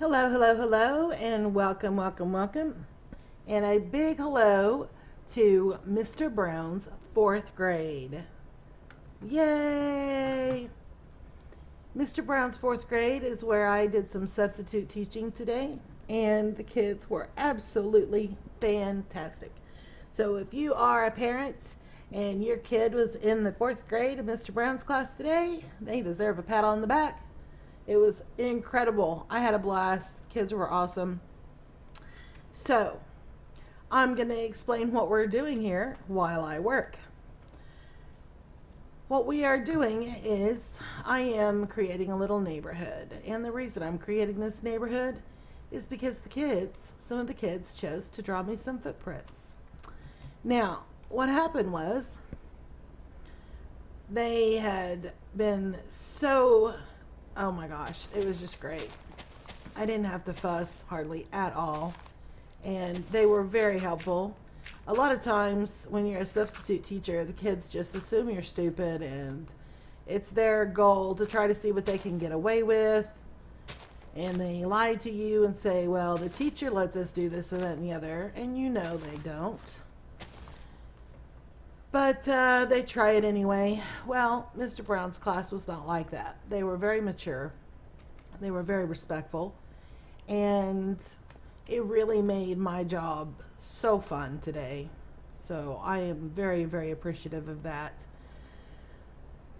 Hello, hello, hello, and welcome, welcome, welcome. And a big hello to Mr. Brown's fourth grade. Yay! Mr. Brown's fourth grade is where I did some substitute teaching today, and the kids were absolutely fantastic. So if you are a parent and your kid was in the fourth grade of Mr. Brown's class today, they deserve a pat on the back. It was incredible. I had a blast. Kids were awesome. So, I'm going to explain what we're doing here while I work. What we are doing is I am creating a little neighborhood. And the reason I'm creating this neighborhood is because some of the kids chose to draw me some footprints. Now, what happened was they had been oh my gosh, it was just great. I didn't have to fuss hardly at all, and they were very helpful. A lot of times when you're a substitute teacher, the kids just assume you're stupid, and it's their goal to try to see what they can get away with, and they lie to you and say, well, the teacher lets us do this and that and the other, and you know they don't. But they try it anyway. Well, Mr. Brown's class was not like that. They were very mature. They were very respectful. And it really made my job so fun today. So I am very, very appreciative of that.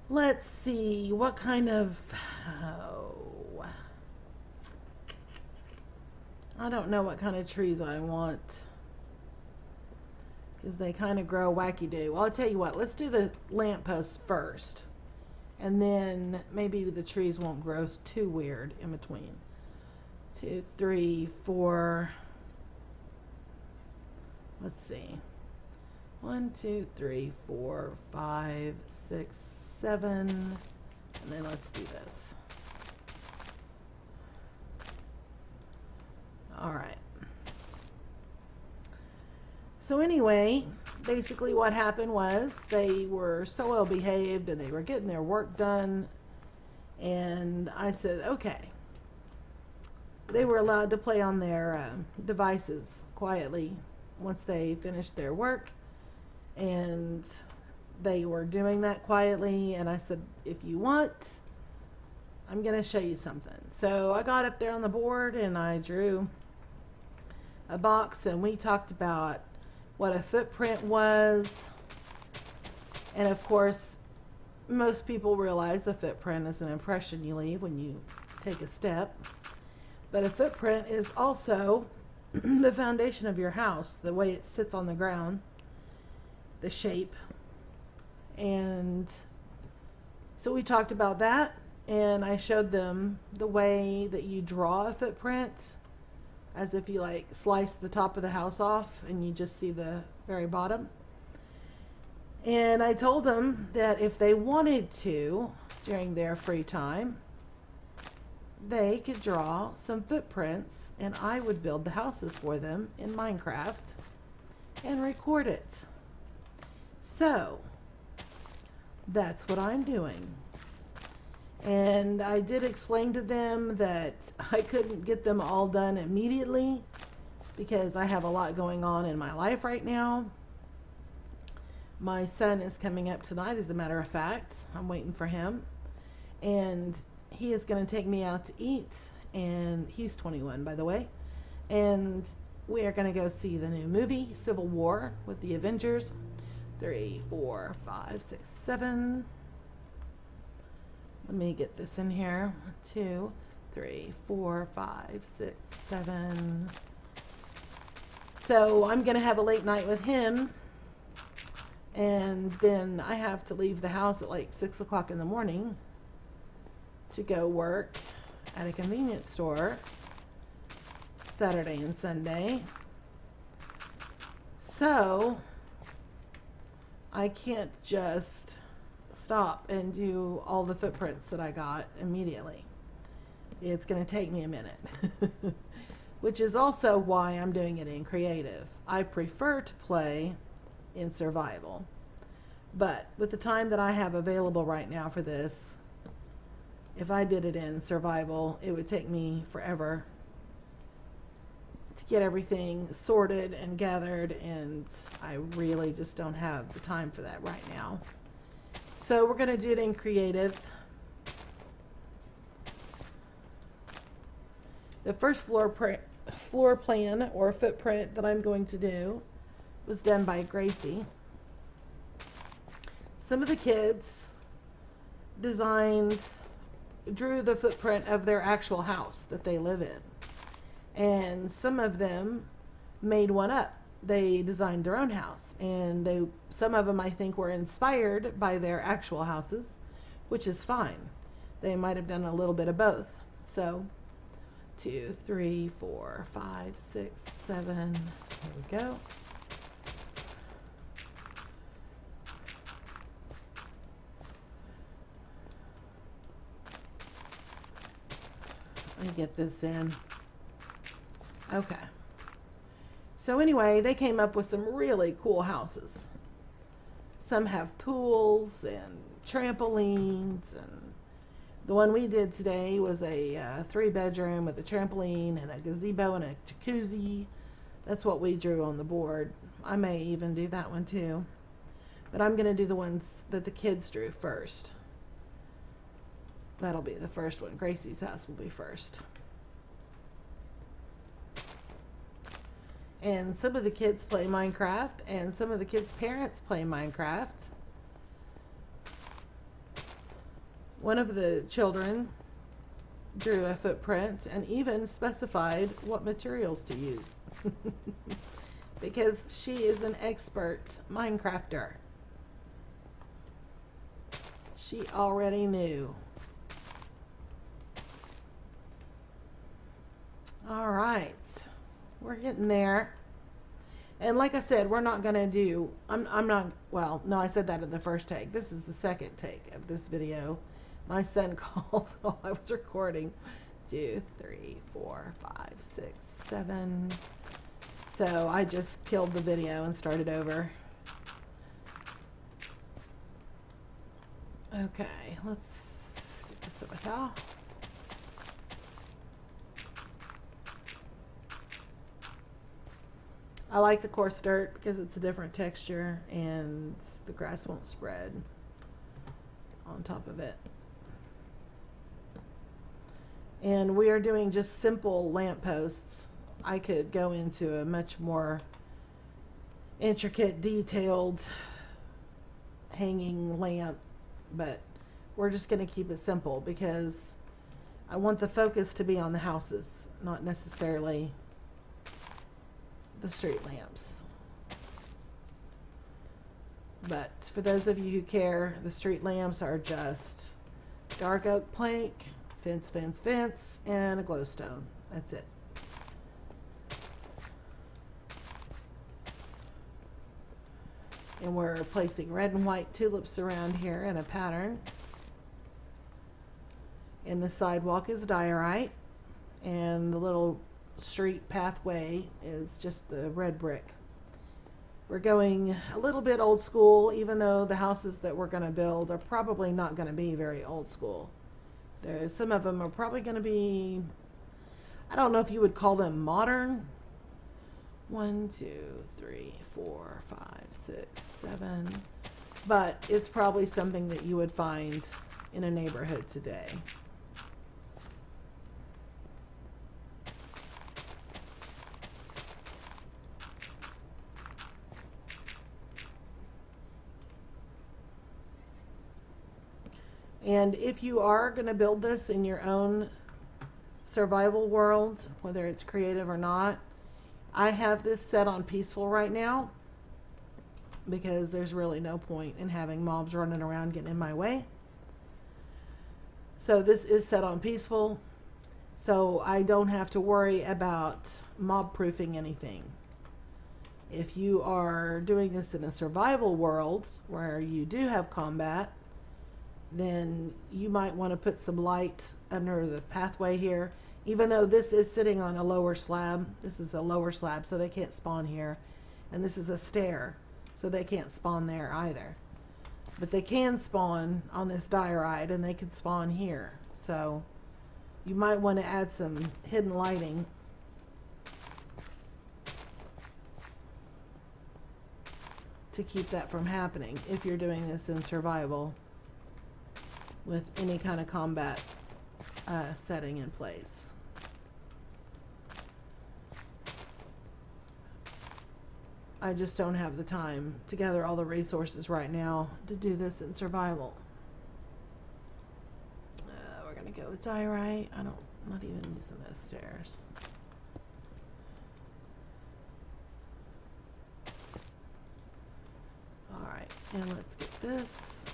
Let's see, what kind of... I don't know what kind of trees I want, because they kind of grow wacky-do. Well, I'll tell you what, let's do the lampposts first. And then maybe the trees won't grow too weird in between. 2, 3, 4. Let's see. 1, 2, 3, 4, 5, 6, 7. And then let's do this. All right. So anyway, basically what happened was they were so well behaved and they were getting their work done. And I said, okay. They were allowed to play on their devices quietly once they finished their work. And they were doing that quietly. And I said, if you want, I'm going to show you something. So I got up there on the board and I drew a box, and we talked about what a footprint was. And of course, most people realize a footprint is an impression you leave when you take a step. But a footprint is also the foundation of your house, the way it sits on the ground, the shape. And so we talked about that, and I showed them the way that you draw a footprint, as if you like slice the top of the house off and you just see the very bottom. And I told them that if they wanted to, during their free time, they could draw some footprints and I would build the houses for them in Minecraft and record it. So that's what I'm doing. And I did explain to them that I couldn't get them all done immediately because I have a lot going on in my life right now. My son is coming up tonight, as a matter of fact. I'm waiting for him. And he is going to take me out to eat. And he's 21, by the way. And we are going to go see the new movie, Civil War, with the Avengers. 3, 4, 5, 6, 7. Let me get this in here. 2, 3, 4, 5, 6, 7. So I'm going to have a late night with him. And then I have to leave the house at like 6 o'clock in the morning to go work at a convenience store Saturday and Sunday. So I can't just stop and do all the footprints that I got immediately. It's going to take me a minute. Which is also why I'm doing it in creative. I prefer to play in survival. But with the time that I have available right now for this, if I did it in survival, it would take me forever get everything sorted and gathered, and I really just don't have the time for that right now. So we're going to do it in Creative. The first floor plan or footprint that I'm going to do was done by Gracie. Some of the kids drew the footprint of their actual house that they live in. And some of them made one up. They designed their own house. And some of them, I think, were inspired by their actual houses, which is fine. They might have done a little bit of both. So 2, 3, 4, 5, 6, 7. Here we go. Let me get this in. Okay. So anyway, they came up with some really cool houses. Some have pools and trampolines, and the one we did today was a 3-bedroom with a trampoline and a gazebo and a jacuzzi. That's what we drew on the board. I may even do that one too. But I'm going to do the ones that the kids drew first. That'll be the first one. Gracie's house will be first. And some of the kids play Minecraft, and some of the kids' parents play Minecraft. One of the children drew a footprint and even specified what materials to use. Because she is an expert Minecrafter. She already knew. All right, we're getting there. And like I said, we're not going to do, I'm not, well, no, I said that in the first take. This is the second take of this video. My son called while I was recording. 2, 3, 4, 5, 6, 7. So I just killed the video and started over. Okay, let's get this over here. I like the coarse dirt because it's a different texture and the grass won't spread on top of it. And we are doing just simple lampposts. I could go into a much more intricate, detailed hanging lamp, but we're just going to keep it simple because I want the focus to be on the houses, not necessarily the street lamps. But for those of you who care, the street lamps are just dark oak plank, fence, fence, fence, and a glowstone. That's it. And we're placing red and white tulips around here in a pattern. And the sidewalk is diorite, and the little street pathway is just the red brick. We're going a little bit old school, even though the houses that we're going to build are probably not going to be very old school. Some of them are probably going to be, I don't know if you would call them modern. 1, 2, 3, 4, 5, 6, 7. But it's probably something that you would find in a neighborhood today. And if you are going to build this in your own survival world, whether it's creative or not, I have this set on peaceful right now because there's really no point in having mobs running around getting in my way. So this is set on peaceful, so I don't have to worry about mob proofing anything. If you are doing this in a survival world where you do have combat, then you might want to put some light under the pathway here. Even though this is sitting on a lower slab, this is a lower slab, so they can't spawn here. And this is a stair, so they can't spawn there either. But they can spawn on this diorite, and they can spawn here. So you might want to add some hidden lighting to keep that from happening if you're doing this in survival with any kind of combat setting in place. I just don't have the time to gather all the resources right now to do this in survival. We're gonna go with diorite. I'm not even using those stairs. Alright, and let's get this.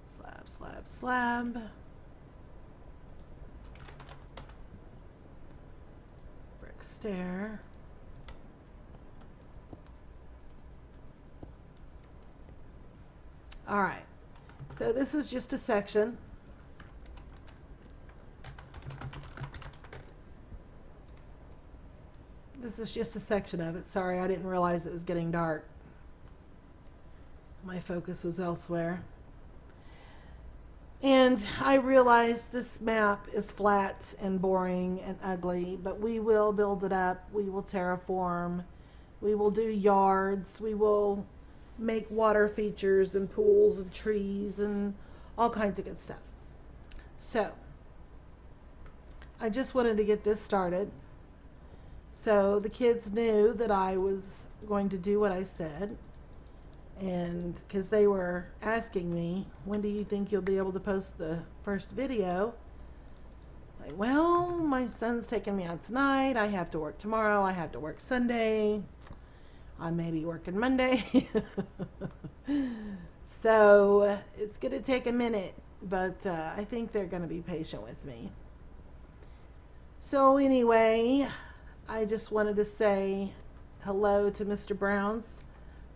Slab, slab, slab. Brick stair. Alright, so this is just a section. This is just a section of it. Sorry, I didn't realize it was getting dark. My focus was elsewhere. And I realize this map is flat and boring and ugly, but we will build it up. We will terraform. We will do yards. We will make water features and pools and trees and all kinds of good stuff. So, I just wanted to get this started. So the kids knew that I was going to do what I said. And because they were asking me, when do you think you'll be able to post the first video? Like, well, my son's taking me out tonight. I have to work tomorrow. I have to work Sunday. I may be working Monday. So it's going to take a minute, but I think they're going to be patient with me. So anyway, I just wanted to say hello to Mr. Brown's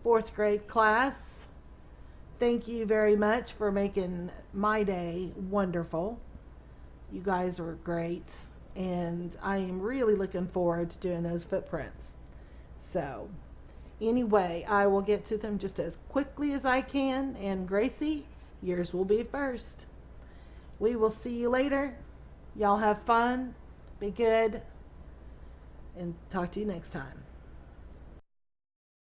4th grade class. Thank you very much for making my day wonderful. You guys were great, and I am really looking forward to doing those footprints. So anyway, I will get to them just as quickly as I can, and Gracie, yours will be first. We will see you later. Y'all have fun, be good, and talk to you next time.